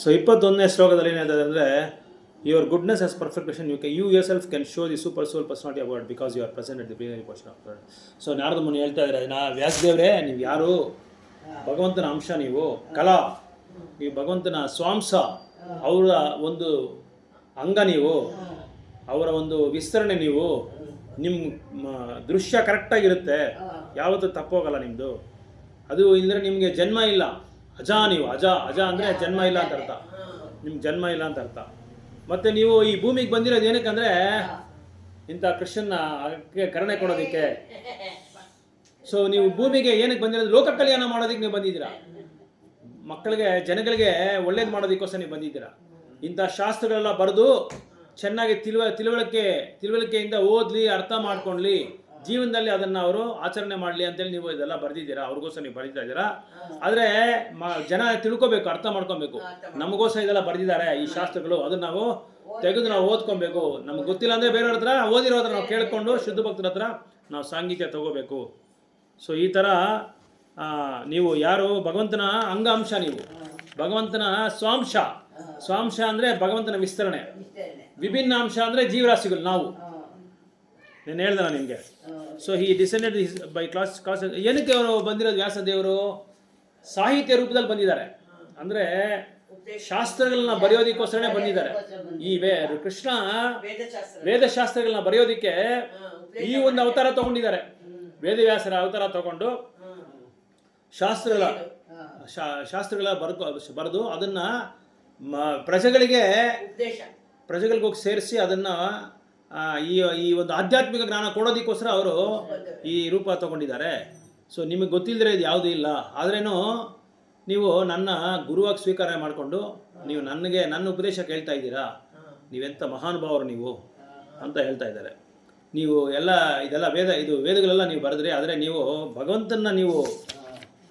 So 21ನೇ ಶ್ಲೋಕದಲ್ಲಿ ಏನು ಹೇಳ್ತಾರೆ ಅಂದರೆ, your goodness as perfection you yourself can show the super soul personality about because you are present at the plenary portion of word. So Narada Muni ಹೇಳ್ತಾ ಇದ್ದಾರೆ, ವ್ಯಾಸದೇವರೇ ನೀವು ಯಾರು? ಭಗವಂತನ ಅಂಶ ನೀವು, ಕಲಾ, ನೀವು ಭಗವಂತನ ಸ್ವಾಂಶ, ಅವರ ಒಂದು ಅಂಗ ನೀವು, ಅವರ ಒಂದು ವಿಸ್ತರಣೆ ನೀವು. ನಿಮ್ಮ ದೃಶ್ಯ ಕರೆಕ್ಟಾಗಿರುತ್ತೆ, ಯಾವತ್ತೂ ತಪ್ಪೋಗಲ್ಲ ನಿಮ್ಮದು. ಅದು ಇಲ್ಲದ್ರೆ ನಿಮಗೆ ಜನ್ಮ ಇಲ್ಲ. ಅಜ ನೀವು, ಅಜ ಅಜ ಅಂದರೆ ಜನ್ಮ ಇಲ್ಲ ಅಂತ ಅರ್ಥ. ನಿಮ್ಗೆ ಜನ್ಮ ಇಲ್ಲ ಅಂತ ಅರ್ಥ. ಮತ್ತು ನೀವು ಈ ಭೂಮಿಗೆ ಬಂದಿರೋದು ಏನಕ್ಕಂದರೆ ಇಂಥ ಕೃಷ್ಣನ ಕರುಣೆ ಕೊಡೋದಕ್ಕೆ. ಸೊ ನೀವು ಭೂಮಿಗೆ ಏನಕ್ಕೆ ಬಂದಿರೋದು? ಲೋಕ ಕಲ್ಯಾಣ ಮಾಡೋದಕ್ಕೆ ನೀವು ಬಂದಿದ್ದೀರಾ. ಮಕ್ಕಳಿಗೆ, ಜನಗಳಿಗೆ ಒಳ್ಳೇದು ಮಾಡೋದಕ್ಕೋಸ್ಕರ ನೀವು ಬಂದಿದ್ದೀರಾ. ಇಂಥ ಶಾಸ್ತ್ರಗಳೆಲ್ಲ ಬರೆದು ಚೆನ್ನಾಗಿ ತಿಳುವಳಿಕೆಯಿಂದ ಓದಲಿ, ಅರ್ಥ ಮಾಡ್ಕೊಳ್ಳಿ, ಜೀವನದಲ್ಲಿ ಅದನ್ನು ಅವರು ಆಚರಣೆ ಮಾಡಲಿ ಅಂತೇಳಿ ನೀವು ಇದೆಲ್ಲ ಬರೆದಿದ್ದೀರಾ. ಅವ್ರಿಗೋಸ್ಕರ ನೀವು ಬರೀತಾ ಇದ್ದೀರಾ. ಆದರೆ ಜನ ತಿಳ್ಕೊಬೇಕು, ಅರ್ಥ ಮಾಡ್ಕೊಬೇಕು. ನಮಗೋಸ್ಕರ ಇದೆಲ್ಲ ಬರೆದಿದ್ದಾರೆ ಈ ಶಾಸ್ತ್ರಗಳು, ಅದನ್ನು ನಾವು ತೆಗೆದು ನಾವು ಓದ್ಕೊಬೇಕು. ನಮ್ಗೆ ಗೊತ್ತಿಲ್ಲ ಅಂದರೆ ಬೇರೆಯವ್ರ ಹತ್ರ, ಓದಿರೋದ್ರ ನಾವು ಕೇಳಿಕೊಂಡು ಶುದ್ಧ ಭಕ್ತರ ಹತ್ರ ನಾವು ಸಾಂಗೀತ್ಯ ತಗೋಬೇಕು. ಸೊ ಈ ಥರ ನೀವು ಯಾರು? ಭಗವಂತನ ಅಂಗಾಂಶ ನೀವು, ಭಗವಂತನ ಸ್ವಾಂಶ. ಸ್ವಾಂಶ ಅಂದರೆ ಭಗವಂತನ ವಿಸ್ತರಣೆ, ವಿಭಿನ್ನ ಅಂಶ ಅಂದರೆ ಜೀವರಾಶಿಗಳು ನಾವು. ನಾನು ಹೇಳ್ದೆ ನಿಮಗೆ. ಸೊ ಈ ಡಿಸೆಂಡೆಡ್ ಬೈ ಕ್ಲಾಸ್. ಏನಕ್ಕೆ ಅವರು ಬಂದಿರೋದು? ವ್ಯಾಸದೇವರು ಸಾಹಿತ್ಯ ರೂಪದಲ್ಲಿ ಬಂದಿದ್ದಾರೆ. ಅಂದರೆ ಶಾಸ್ತ್ರಗಳನ್ನ ಬರೆಯೋದಕ್ಕೋಸ್ಕರನೇ ಬಂದಿದ್ದಾರೆ. ಈ ಕೃಷ್ಣ ವೇದಶಾಸ್ತ್ರಗಳನ್ನ ಬರೆಯೋದಕ್ಕೆ ಈ ಒಂದು ಅವತಾರ ತಗೊಂಡಿದ್ದಾರೆ. ವೇದವ್ಯಾಸರ ಅವತಾರ ತಗೊಂಡು ಶಾಸ್ತ್ರಗಳ ಬರೆದು ಅದನ್ನು ಪ್ರಜೆಗಳಿಗೋಗಿ ಸೇರಿಸಿ ಅದನ್ನು ಈ ಒಂದು ಆಧ್ಯಾತ್ಮಿಕ ಜ್ಞಾನ ಕೊಡೋದಕ್ಕೋಸ್ಕರ ಅವರು ಈ ರೂಪ ತಗೊಂಡಿದ್ದಾರೆ. ಸೊ ನಿಮಗೆ ಗೊತ್ತಿಲ್ಲದ್ರೆ ಇದು ಯಾವುದೂ ಇಲ್ಲ. ಆದ್ರೇನು ನೀವು ನನ್ನ ಗುರುವಾಗಿ ಸ್ವೀಕಾರ ಮಾಡಿಕೊಂಡು ನೀವು ನನ್ನ ಉಪದೇಶ ಕೇಳ್ತಾ ಇದ್ದೀರಾ, ನೀವೆಂಥ ಮಹಾನುಭಾವರು ನೀವು ಅಂತ ಹೇಳ್ತಾ ಇದ್ದಾರೆ. ನೀವು ಇದೆಲ್ಲ ವೇದಗಳೆಲ್ಲ ನೀವು ಬರೆದ್ರಿ, ಆದರೆ ನೀವು ಭಗವಂತನ ನೀವು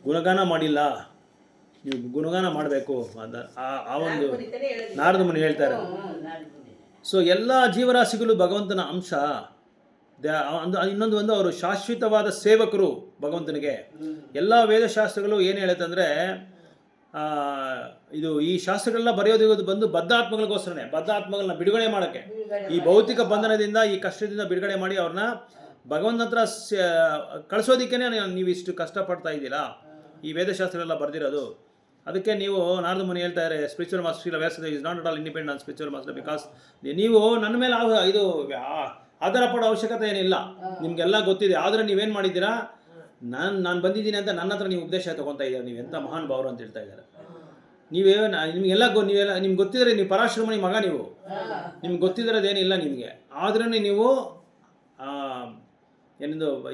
ಗುಣಗಾನ ಮಾಡಿಲ್ಲ. ನೀವು ಗುಣಗಾನ ಮಾಡಬೇಕು ಅಂತ ಆ ಒಂದು ನಾರದ ಮುನಿ ಹೇಳ್ತಾರೆ. ಸೊ ಎಲ್ಲ ಜೀವರಾಶಿಗಳು ಭಗವಂತನ ಅಂಶ. ಇನ್ನೊಂದು ಅವರು ಶಾಶ್ವತವಾದ ಸೇವಕರು ಭಗವಂತನಿಗೆ. ಎಲ್ಲ ವೇದಶಾಸ್ತ್ರಗಳು ಏನು ಹೇಳುತ್ತೆ ಅಂದರೆ, ಈ ಶಾಸ್ತ್ರಗಳನ್ನ ಬರೆಯೋದು ಬಂದು ಬದ್ಧಾತ್ಮಗಳಿಗೋಸ್ಕರನೇ, ಬದ್ಧಾತ್ಮಗಳನ್ನ ಬಿಡುಗಡೆ ಮಾಡೋಕ್ಕೆ, ಈ ಭೌತಿಕ ಬಂಧನದಿಂದ, ಈ ಕಷ್ಟದಿಂದ ಬಿಡುಗಡೆ ಮಾಡಿ ಅವ್ರನ್ನ ಭಗವಂತನ ಹತ್ರ ಕಳಿಸೋದಕ್ಕೇ ನೀವು ಇಷ್ಟು ಕಷ್ಟಪಡ್ತಾ ಇದ್ದೀರಾ. ಈ ವೇದಶಾಸ್ತ್ರಗಳೆಲ್ಲ ಬರೆದಿರೋದು ಅದಕ್ಕೆ. ನೀವು ನಾರದ ಮುನಿ ಹೇಳ್ತಾ ಇದ್ದಾರೆ, spiritual master Srila Vyasadeva is not at all independent on spiritual master because ನೀವು ನನ್ನ ಮೇಲೆ ಆಧಾರ ಪಡೋ ಅವಶ್ಯಕತೆ ಏನಿಲ್ಲ. ನಿಮಗೆಲ್ಲ ಗೊತ್ತಿದೆ. ಆದರೆ ನೀವೇನು ಮಾಡಿದ್ದೀರಾ? ನಾನು ಬಂದಿದ್ದೀನಿ ಅಂತ ನನ್ನ ಹತ್ರ ನೀವು ಉಪದೇಶ ತೊಗೊತಾ ಇದ್ದೀರಾ. ನೀವು ಎಂಥ ಮಹಾನ್ ಭಾವರು ಅಂತ ಹೇಳ್ತಾ ಇದ್ದಾರೆ. ನಿಮ್ಗೆ ಗೊತ್ತಿದ್ರೆ ನೀವು ಪರಾಶ್ರಮಣಿ ಮಗ, ನೀವು ನಿಮ್ಗೆ ಗೊತ್ತಿರೋದೇನಿಲ್ಲ ನಿಮಗೆ. ಆದ್ರೂ ನೀವು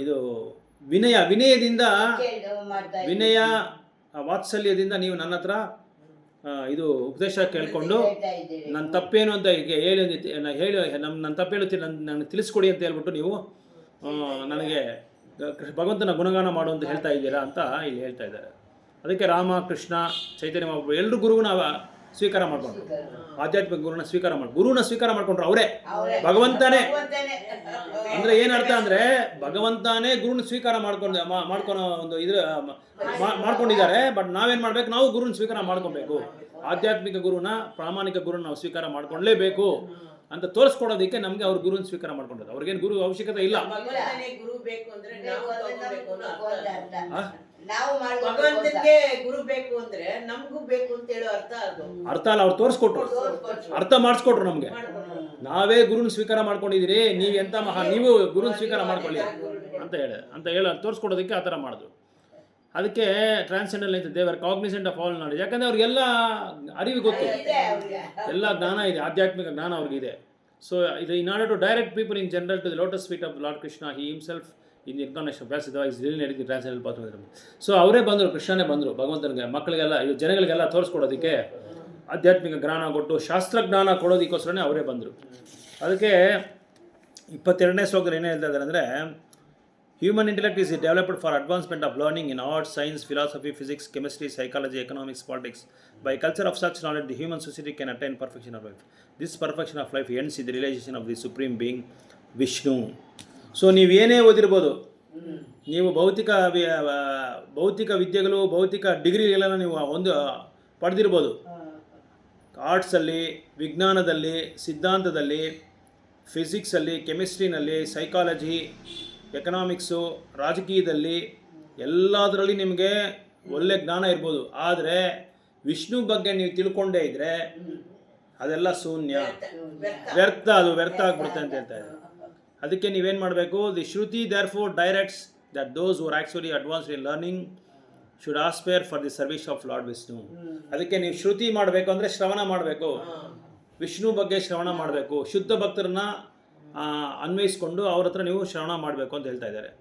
ಇದು ವಿನಯದಿಂದ, ವಿನಯ ವಾತ್ಸಲ್ಯದಿಂದ ನೀವು ನನ್ನ ಹತ್ರ ಇದು ಉಪದೇಶ ಕೇಳಿಕೊಂಡು ನನ್ನ ತಪ್ಪೇನು ಅಂತ ಹೇಳಿ ನನ್ನ ತಪ್ಪು ಹೇಳುತ್ತೀನಿ, ನನಗೆ ತಿಳಿಸ್ಕೊಡಿ ಅಂತ ಹೇಳ್ಬಿಟ್ಟು ನೀವು ನನಗೆ ಭಗವಂತನ ಗುಣಗಾನ ಮಾಡು ಅಂತ ಹೇಳ್ತಾ ಇದ್ದೀರಾ ಅಂತ ಇಲ್ಲಿ ಹೇಳ್ತಾ ಇದ್ದಾರೆ. ಅದಕ್ಕೆ ರಾಮ, ಕೃಷ್ಣ, ಚೈತನ್ಯ ಮಹಾಪ್ರಭು ಎಲ್ಲರೂ ಗುರುವಿನ ಸ್ವೀಕಾರ ಮಾಡಿಕೊಂಡ್ರು. ಆಧ್ಯಾತ್ಮಿಕ ಗುರುನ ಸ್ವೀಕಾರ ಮಾಡಿಕೊಂಡ್ರು ಅವರೇ, ಭಗವಂತನೇ. ಅಂದರೆ ಏನರ್ಥ ಅಂದರೆ ಭಗವಂತನೇ ಗುರುನ ಸ್ವೀಕಾರ ಮಾಡ್ಕೊಳೋ ಒಂದು ಮಾಡ್ಕೊಂಡಿದ್ದಾರೆ. ಬಟ್ ನಾವೇನು ಮಾಡ್ಬೇಕು? ನಾವು ಗುರುನ ಸ್ವೀಕಾರ ಮಾಡ್ಕೊಬೇಕು. ಆಧ್ಯಾತ್ಮಿಕ ಗುರುನ, ಪ್ರಾಮಾಣಿಕ ಗುರುನ ನಾವು ಸ್ವೀಕಾರ ಮಾಡ್ಕೊಳ್ಳೇಬೇಕು ಅಂತ ತೋರಿಸ್ಕೊಡೋದಕ್ಕೆ ನಮಗೆ ಅವ್ರು ಗುರುನ ಸ್ವೀಕಾರ ಮಾಡ್ಕೊಂಡ್ರು. ಅವ್ರಿಗೇನು ಗುರು ಅವಶ್ಯಕತೆ ಇಲ್ಲ. ಭಗವಂತನಿಗೆ ಗುರು ಬೇಕು ಅಂದ್ರೆ ನಮಗೂ ಬೇಕು ಅಂತ ಹೇಳೋ ಅರ್ಥ ಅಲ್ಲ. ಅವ್ರು ತೋರಿಸ್ಕೊಟ್ರು, ಅರ್ಥ ಮಾಡಿಸ್ಕೊಟ್ರು ನಮ್ಗೆ. ನಾವೇ ಗುರುನ ಸ್ವೀಕಾರ ಮಾಡ್ಕೊಂಡಿದ್ದೀರಿ, ನೀವು ಎಂತ ನೀವು ಗುರುನ ಸ್ವೀಕಾರ ಮಾಡ್ಕೊಳ್ಳಿ ಅಂತ ಹೇಳ ತೋರಿಸ್ಕೊಡೋದಕ್ಕೆ ಆ ಥರ ಮಾಡಿದ್ರು. ಅದಕ್ಕೆ ಟ್ರಾನ್ಸೆಂಡೆಂಟಲ್ ಅಂತ ದೇವರ್ ಕಾಗ್ನಿಸೆಂಟ್ ಆಫ್ ಆಲ್ ನಾಲೆಜ್. ಯಾಕಂದರೆ ಅವ್ರಿಗೆಲ್ಲ ಅರಿವು ಗೊತ್ತು, ಎಲ್ಲ ಜ್ಞಾನ ಇದೆ, ಆಧ್ಯಾತ್ಮಿಕ ಜ್ಞಾನ ಅವ್ರಿಗಿದೆ. ಸೊ ಇದು in order to direct people in general to the lotus feet of lord Krishna, he himself in incarnation Vyasadeva is really needing transcendental path. So ಅವರೇ ಬಂದರು, ಕೃಷ್ಣನೇ ಬಂದರು ಭಗವಂತನಿಗೆ, ಮಕ್ಕಳಿಗೆಲ್ಲ, ಜನಗಳಿಗೆಲ್ಲ ತೋರಿಸ್ಕೊಡೋದಕ್ಕೆ, ಆಧ್ಯಾತ್ಮಿಕ ಜ್ಞಾನ ಕೊಟ್ಟು ಶಾಸ್ತ್ರಜ್ಞಾನ ಕೊಡೋದಕ್ಕೋಸ್ಕರನೇ ಅವರೇ ಬಂದರು. ಅದಕ್ಕೆ 22ನೇ ಶ್ಲೋಕದಲ್ಲಿ ಏನು ಹೇಳ್ತಾ ಇದ್ದಾರೆ ಅಂದರೆ, human intellect is developed for advancement of learning in arts, science, philosophy, physics, chemistry, psychology, economics, politics. By culture of such knowledge, the human society can attain perfection of life. This perfection of life ends in the realization of the supreme being, Vishnu. So ನೀವೇನೇ ಓದಿರ್ಬೋದು, ನೀವು ಭೌತಿಕ ವಿದ್ಯೆಗಳು, ಭೌತಿಕ ಡಿಗ್ರಿಗಳೆಲ್ಲ ನೀವು ಪಡೆದಿರ್ಬೋದು. ಆರ್ಟ್ಸಲ್ಲಿ, ವಿಜ್ಞಾನದಲ್ಲಿ, ಸಿದ್ಧಾಂತದಲ್ಲಿ, ಫಿಸಿಕ್ಸಲ್ಲಿ, ಕೆಮಿಸ್ಟ್ರಿನಲ್ಲಿ, psychology, economics, ರಾಜಕೀಯದಲ್ಲಿ ಎಲ್ಲದರಲ್ಲಿ ನಿಮಗೆ ಒಳ್ಳೆ ಜ್ಞಾನ ಇರ್ಬೋದು. ಆದರೆ ವಿಷ್ಣು ಬಗ್ಗೆ ನೀವು ತಿಳ್ಕೊಂಡೇ ಇದ್ದರೆ ಅದೆಲ್ಲ ಶೂನ್ಯ, ವ್ಯರ್ಥ, ಅದು ವ್ಯರ್ಥ ಆಗ್ಬಿಡುತ್ತೆ ಅಂತ ಹೇಳ್ತಾ ಇದ್ದಾರೆ. ಅದಕ್ಕೆ ನೀವೇನು ಮಾಡಬೇಕು? The Shruti therefore directs that those who are actually advanced in learning should aspire for the service of lord Vishnu. ಅದಕ್ಕೆ ನೀವು ಶ್ರುತಿ ಮಾಡಬೇಕು ಅಂದರೆ ಶ್ರವಣ ಮಾಡಬೇಕು, ವಿಷ್ಣು ಬಗ್ಗೆ ಶ್ರವಣ ಮಾಡಬೇಕು, ಶುದ್ಧ ಭಕ್ತರನ್ನ ಅನ್ವಯಿಸ್ಕೊಂಡು ಅವ್ರ ಹತ್ರ ನೀವು ಶ್ರವಣ ಮಾಡಬೇಕು ಅಂತ ಹೇಳ್ತಾ ಇದ್ದಾರೆ.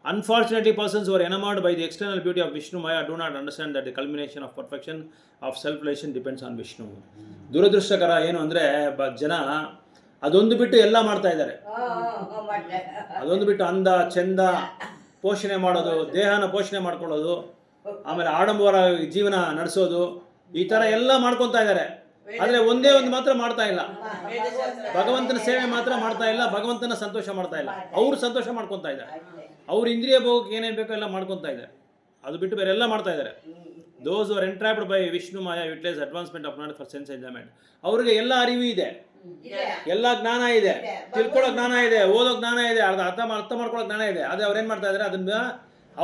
Unfortunately, persons who are enamored by the external beauty of Vishnu Maya do not understand that the culmination of perfection of self-relation depends on Vishnu. ದುರದೃಷ್ಟಕರ ಏನು ಅಂದರೆ ಜನ ಅದೊಂದು ಬಿಟ್ಟು ಎಲ್ಲ ಮಾಡ್ತಾ ಇದ್ದಾರೆ. ಅದೊಂದು ಬಿಟ್ಟು ಅಂದ ಚಂದ ಪೋಷಣೆ ಮಾಡೋದು, ದೇಹನ ಪೋಷಣೆ ಮಾಡ್ಕೊಳ್ಳೋದು, ಆಮೇಲೆ ಆಡಂಬರ ಜೀವನ ನಡೆಸೋದು, ಈ ಥರ ಎಲ್ಲ ಮಾಡ್ಕೊತಾ ಇದ್ದಾರೆ. ಆದರೆ ಒಂದೇ ಒಂದು ಮಾತ್ರ ಮಾಡ್ತಾ ಇಲ್ಲ, ಭಗವಂತನ ಸೇವೆ ಮಾತ್ರ ಮಾಡ್ತಾ ಇಲ್ಲ, ಭಗವಂತನ ಸಂತೋಷ ಮಾಡ್ತಾ ಇಲ್ಲ. ಅವ್ರು ಸಂತೋಷ ಮಾಡ್ಕೊತಾ ಇದ್ದಾರೆ, ಅವ್ರ ಇಂದ್ರಿಯ ಭೋಗಕ್ಕೆ ಏನೇನು ಬೇಕೋ ಎಲ್ಲ ಮಾಡ್ಕೊತಾ ಇದ್ದಾರೆ. ಅದು ಬಿಟ್ಟು ಬೇರೆ ಎಲ್ಲ ಮಾಡ್ತಾ ಇದ್ದಾರೆ. Those are entrapped by Vishnu maya utilize advancement of not for sense enjoyment. ಅವ್ರಿಗೆ ಎಲ್ಲ ಅರಿವು ಇದೆ, ಎಲ್ಲ ಜ್ಞಾನ ಇದೆ, ತಿಳ್ಕೊಳ್ಳೋ ಜ್ಞಾನ ಇದೆ, ಓದೋ ಜ್ಞಾನ ಇದೆ, ಅರ್ಥ ಮಾಡ್ಕೊಳ್ಳೋ ಜ್ಞಾನ ಇದೆ. ಆದರೆ ಅವ್ರು ಏನು ಮಾಡ್ತಾ ಇದ್ದಾರೆ? ಅದನ್ನ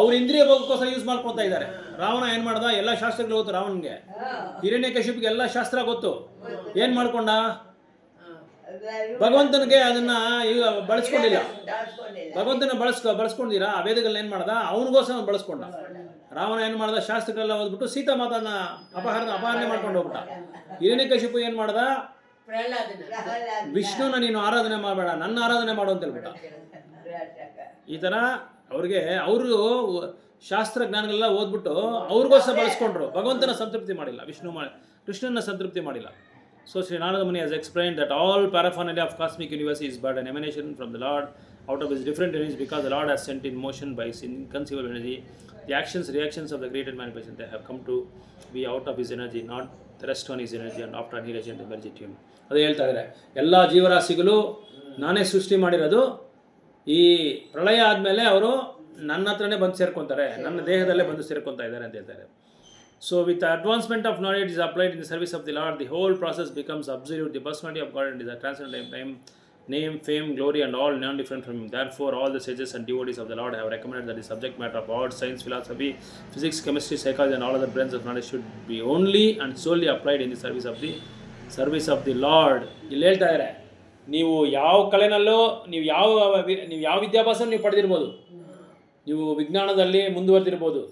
ಅವ್ರ ಇಂದ್ರಿಯ ಭೋಗಕ್ಕೋಸ್ಕರ ಯೂಸ್ ಮಾಡ್ಕೊತಾ ಇದ್ದಾರೆ. ರಾವಣ ಏನು ಮಾಡ್ದ? ಎಲ್ಲ ಶಾಸ್ತ್ರಗಳು ಗೊತ್ತು ರಾವಣನಿಗೆ. ಹಿರಣ್ಯಕಶಿಪಿಗೆ ಎಲ್ಲ ಶಾಸ್ತ್ರ ಗೊತ್ತು. ಏನು ಮಾಡ್ಕೊಂಡ? ಭಗವಂತನಿಗೆ ಅದನ್ನ ಈಗ ಬಳಸ್ಕೊಂಡಿಲ್ಲ. ಭಗವಂತನ ಬಳಸ್ಕೊಂಡಿರಾ? ಆ ವೇದಗಳನ್ನ ಏನು ಮಾಡ್ದ? ಅವನಿಗೋಸ್ಕರ ಬಳಸ್ಕೊಂಡ. ರಾವಣ ಏನು ಮಾಡ್ದ? ಶಾಸ್ತ್ರಗಳೆಲ್ಲ ಓದ್ಬಿಟ್ಟು ಸೀತಾ ಮಾತನ್ನ ಅಪಹರಣೆ ಮಾಡ್ಕೊಂಡು ಹೋಗ್ಬಿಟ್ಟ. ಹಿರಣ್ಯಕಶಿಪು ಏನು ಮಾಡ್ದ? ವಿಷ್ಣುನ ನೀನು ಆರಾಧನೆ ಮಾಡಬೇಡ, ನನ್ನ ಆರಾಧನೆ ಮಾಡು ಅಂತ ಹೇಳ್ಬಿಟ್ಟ. ಈ ಥರ ಅವ್ರಿಗೆ ಅವರು ಶಾಸ್ತ್ರ ಜ್ಞಾನಗಳೆಲ್ಲ ಓದ್ಬಿಟ್ಟು ಅವ್ರಿಗೋಸ್ಕರ ಬಳಸ್ಕೊಂಡ್ರು, ಭಗವಂತನ ಸಂತೃಪ್ತಿ ಮಾಡಿಲ್ಲ, ಕೃಷ್ಣನ ಸಂತೃಪ್ತಿ ಮಾಡಿಲ್ಲ. So Sri Narada Muni has explained that all paraphernalia of cosmic universe is but an emanation from the Lord out of his different energies, because the Lord has sent in motion by his inconceivable energy the actions, reactions of the created manifestation. They have come to be out of his energy, not rest on his energy and after annihilation they merge in him. ಅದು ಹೇಳ್ತಾ ಇದ್ದಾರೆ, ಎಲ್ಲ ಜೀವರಾಶಿಗಳು ನಾನೇ ಸೃಷ್ಟಿ ಮಾಡಿರೋದು. ಈ ಪ್ರಳಯ ಆದಮೇಲೆ ಅವರು ನನ್ನ ಹತ್ರನೇ ಬಂದು ಸೇರ್ಕೊತಾರೆ, ನನ್ನ ದೇಹದಲ್ಲೇ ಬಂದು ಸೇರ್ಕೊತಾ ಇದ್ದಾರೆ ಅಂತ ಹೇಳ್ತಾರೆ. So with the advancement of knowledge is applied in the service of the Lord, the whole process becomes absolute. The personality of God and is a transcendent name, fame, glory and all non-different from him. Therefore all the sages and devotees of the Lord have recommended that the subject matter of art, science, philosophy, physics, chemistry, psychology and all other branches of knowledge should be only and solely applied in the service of the Lord. ಇಲ್ಲಿ ಹೇಳ್ತಾ ಇದ್ದಾರೆ, ನೀವು ಯಾವ ಕಲೆನಲ್ಲೂ ನೀವು ಯಾವ ವಿದ್ಯಾಭ್ಯಾಸ ನೀವು ಪಡೆದಿರ್ಬೋದು, ನೀವು ವಿಜ್ಞಾನದಲ್ಲಿ ಮುಂದುವರೆದಿರ್ಬೋದು,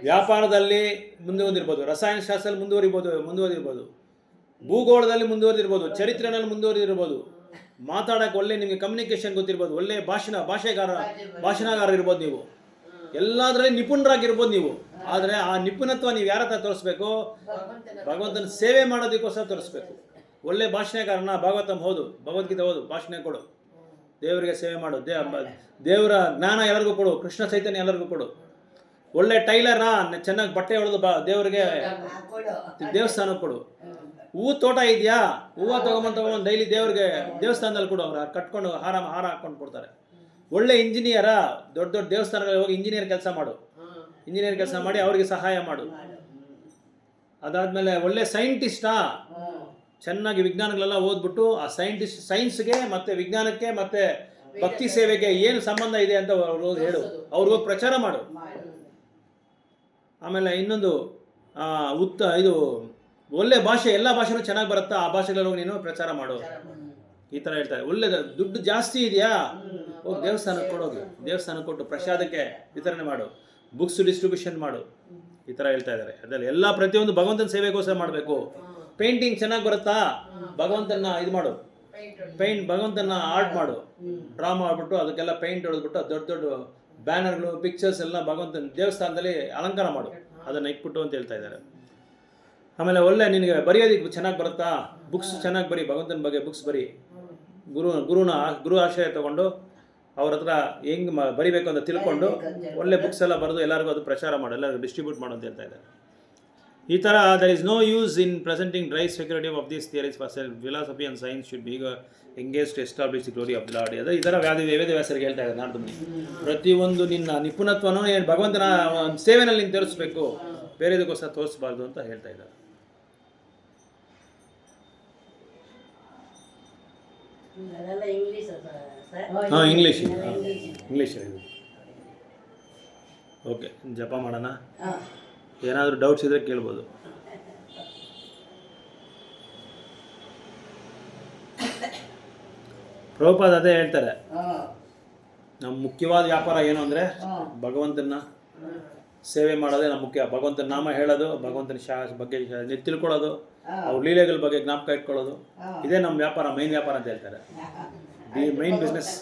ವ್ಯಾಪಾರದಲ್ಲಿ ಮುಂದುವರೆದಿರ್ಬೋದು, ರಸಾಯನಶಾಸ್ತ್ರದಲ್ಲಿ ಮುಂದುವರಿರ್ಬೋದು, ಭೂಗೋಳದಲ್ಲಿ ಮುಂದುವರೆದಿರ್ಬೋದು, ಚರಿತ್ರೆನಲ್ಲಿ ಮುಂದುವರೆದಿರ್ಬೋದು, ಮಾತಾಡೋಕೆ ಒಳ್ಳೆ ನಿಮಗೆ ಕಮ್ಯುನಿಕೇಷನ್ ಗೊತ್ತಿರ್ಬೋದು, ಒಳ್ಳೆ ಭಾಷಣಗಾರ ಇರ್ಬೋದು, ನೀವು ಎಲ್ಲದರಲ್ಲಿ ನಿಪುಣರಾಗಿರ್ಬೋದು ನೀವು. ಆದರೆ ಆ ನಿಪುಣತ್ವ ನೀವು ಯಾರ ಹತ್ರ ತೋರಿಸ್ಬೇಕು? ಭಗವಂತನ ಸೇವೆ ಮಾಡೋದಕ್ಕೋಸ್ಕರ ತೋರಿಸ್ಬೇಕು. ಒಳ್ಳೆ ಭಾಷಣಕಾರನ ಭಾಗವತಂ ಓದು, ಭಗವದ್ಗೀತೆ ಓದು, ಭಾಷಣ ಕೊಡು, ದೇವರಿಗೆ ಸೇವೆ ಮಾಡು, ದೇವರ ಜ್ಞಾನ ಎಲ್ಲರಿಗೂ ಕೊಡು, ಕೃಷ್ಣ ಚೈತನ್ಯ ಎಲ್ಲರಿಗೂ ಕೊಡು. ಒಳ್ಳೆ ಟೈಲರ್ನ ಚೆನ್ನಾಗಿ ಬಟ್ಟೆ ಹೊಡೆದು ದೇವರಿಗೆ ದೇವಸ್ಥಾನಕ್ಕೆ ಕೊಡು. ಹೂವು ತೋಟ ಇದೆಯಾ, ಹೂವು ತಗೊಂಬಂದು ಡೈಲಿ ದೇವ್ರಿಗೆ ದೇವಸ್ಥಾನದಲ್ಲಿ ಕೊಡು. ಅವ್ರು ಕಟ್ಕೊಂಡು ಹಾರ ಹಾಕೊಂಡು ಕೊಡ್ತಾರೆ. ಒಳ್ಳೆ ಇಂಜಿನಿಯರ, ದೊಡ್ಡ ದೇವಸ್ಥಾನಗಳಿಗೆ ಹೋಗಿ ಇಂಜಿನಿಯರ್ ಕೆಲಸ ಮಾಡಿ ಅವ್ರಿಗೆ ಸಹಾಯ ಮಾಡು. ಅದಾದಮೇಲೆ ಒಳ್ಳೆ ಸೈಂಟಿಸ್ಟಾ, ಚೆನ್ನಾಗಿ ವಿಜ್ಞಾನಗಳೆಲ್ಲ ಓದ್ಬಿಟ್ಟು ಆ ಸೈನ್ಸ್ಗೆ ಮತ್ತು ವಿಜ್ಞಾನಕ್ಕೆ ಮತ್ತು ಭಕ್ತಿ ಸೇವೆಗೆ ಏನು ಸಂಬಂಧ ಇದೆ ಅಂತ ಹೇಳು, ಅವ್ರಿಗೋಗಿ ಪ್ರಚಾರ ಮಾಡು. ಆಮೇಲೆ ಇನ್ನೊಂದು ಇದು ಒಳ್ಳೆ ಭಾಷೆ, ಎಲ್ಲ ಭಾಷೆನೂ ಚೆನ್ನಾಗಿ ಬರುತ್ತಾ, ಆ ಭಾಷೆಗಳಲ್ಲಿ ಹೋಗಿ ನೀನು ಪ್ರಚಾರ ಮಾಡು. ಈ ಥರ ಹೇಳ್ತಾರೆ. ಒಳ್ಳೆ ದುಡ್ಡು ಜಾಸ್ತಿ ಇದೆಯಾ, ಹೋಗಿ ದೇವಸ್ಥಾನಕ್ಕೆ ಕೊಡೋಗಿ, ದೇವಸ್ಥಾನಕ್ಕೆ ಕೊಟ್ಟು ಪ್ರಸಾದಕ್ಕೆ ವಿತರಣೆ ಮಾಡು, ಬುಕ್ಸ್ ಡಿಸ್ಟ್ರಿಬ್ಯೂಷನ್ ಮಾಡು. ಈ ಥರ ಹೇಳ್ತಾ ಇದ್ದಾರೆ. ಅದರಲ್ಲಿ ಎಲ್ಲ ಪ್ರತಿಯೊಂದು ಭಗವಂತನ ಸೇವೆಗೋಸ್ಕರ ಮಾಡಬೇಕು. ಪೇಂಟಿಂಗ್ ಚೆನ್ನಾಗಿ ಬರುತ್ತಾ, ಭಗವಂತನ ಇದು ಮಾಡು, ಭಗವಂತನ ಆರ್ಟ್ ಮಾಡು, ಡ್ರಾ ಮಾಡಿಬಿಟ್ಟು ಅದಕ್ಕೆಲ್ಲ ಪೇಂಟ್ ಹೊಡೆದ್ಬಿಟ್ಟು ದೊಡ್ಡ ಬ್ಯಾನರ್ಗಳು, ಪಿಕ್ಚರ್ಸ್ ಎಲ್ಲ ಭಗವಂತನ ದೇವಸ್ಥಾನದಲ್ಲಿ ಅಲಂಕಾರ ಮಾಡು, ಅದನ್ನು ಇಟ್ಬಿಟ್ಟು ಅಂತ ಹೇಳ್ತಾ ಇದ್ದಾರೆ. ಆಮೇಲೆ ಒಳ್ಳೆ ನಿನಗೆ ಬರೆಯೋದಕ್ಕೆ ಚೆನ್ನಾಗಿ ಬರುತ್ತಾ, ಬುಕ್ಸ್ ಚೆನ್ನಾಗಿ ಬರಿ, ಭಗವಂತನ ಬಗ್ಗೆ ಬುಕ್ಸ್ ಬರಿ. ಗುರು ಆಶ್ರಯ ತೊಗೊಂಡು ಅವ್ರ ಹತ್ರ ಹೆಂಗೆ ಬರಿಬೇಕು ಅಂತ ತಿಳ್ಕೊಂಡು ಒಳ್ಳೆ ಬುಕ್ಸ್ ಎಲ್ಲ ಬರೆದು ಎಲ್ಲರಿಗೂ ಅದು ಪ್ರಚಾರ ಮಾಡು, ಎಲ್ಲರಿಗೂ ಡಿಸ್ಟ್ರಿಬ್ಯೂಟ್ ಮಾಡು ಅಂತ ಹೇಳ್ತಾ ಇದ್ದಾರೆ. ಈ ಥರ there is no use in presenting dry speculative of these theories for philosophy and science should be engage to establish the glory of the lord. ಅದೇ ಈ ಥರ ವೇದವ್ಯಾಸರಿಗೆ ಹೇಳ್ತಾ ಇದ್ದಾರೆ ನಾರದ ಮುನಿ. ಪ್ರತಿಯೊಂದು ನಿನ್ನ ನಿಪುಣತ್ವನೂ ಏನು ಭಗವಂತನ ಸೇವೆನಲ್ಲಿ ನೀನು ತೋರಿಸ್ಬೇಕು, ಬೇರೆದಕ್ಕೋಸ್ಕರ ತೋರಿಸ್ಬಾರ್ದು ಅಂತ ಹೇಳ್ತಾ ಇದ್ದಾರೆ. ಅದೆಲ್ಲ ಇಂಗ್ಲೀಷ್ ಸರ್. ಹಾಂ ಇಂಗ್ಲೀಷ್ ಇಂಗ್ಲೀಷ್. ಇಂಗ್ಲೀಷ್ ಇದು. ಓಕೆ ಜಪ ಮಾಡೋಣ. ಹಾಂ. ಏನಾದರೂ ಡೌಟ್ಸ್ ಇದ್ದರೆ ಕೇಳ್ಬೋದು. ಪ್ರಭುಪಾದ ಅದೇ ಹೇಳ್ತಾರೆ, ನಮ್ಮ ಮುಖ್ಯವಾದ ವ್ಯಾಪಾರ ಏನು ಅಂದರೆ ಭಗವಂತನ ಸೇವೆ ಮಾಡೋದೇ ನಮ್ಮ ಮುಖ್ಯ. ಭಗವಂತನ ನಾಮ ಹೇಳೋದು, ಭಗವಂತನ ಬಗ್ಗೆ ತಿಳ್ಕೊಳ್ಳೋದು, ಅವ್ರ ಲೀಲೆಗಳ ಬಗ್ಗೆ ಜ್ಞಾಪಕ ಇಟ್ಕೊಳ್ಳೋದು, ಇದೇ ನಮ್ಮ ವ್ಯಾಪಾರ, ಮೈನ್ ವ್ಯಾಪಾರ ಅಂತ ಹೇಳ್ತಾರೆ. The main business.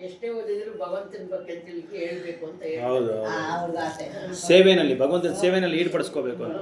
ಎಷ್ಟೇ ಓದಿದ್ರು ಭಗವಂತನ ಬಗ್ಗೆ ತಿಳ್ಕಿ ಹೇಳ್ಬೇಕು ಅಂತ ಹೌದು ಅವ್ರಿಗೆ ಆಸೆ. ಸೇವೆನಲ್ಲಿ, ಭಗವಂತನ ಸೇವೆನಲ್ಲಿ ಈಡ್ಪಡಿಸ್ಕೋಬೇಕು ಅಂತ.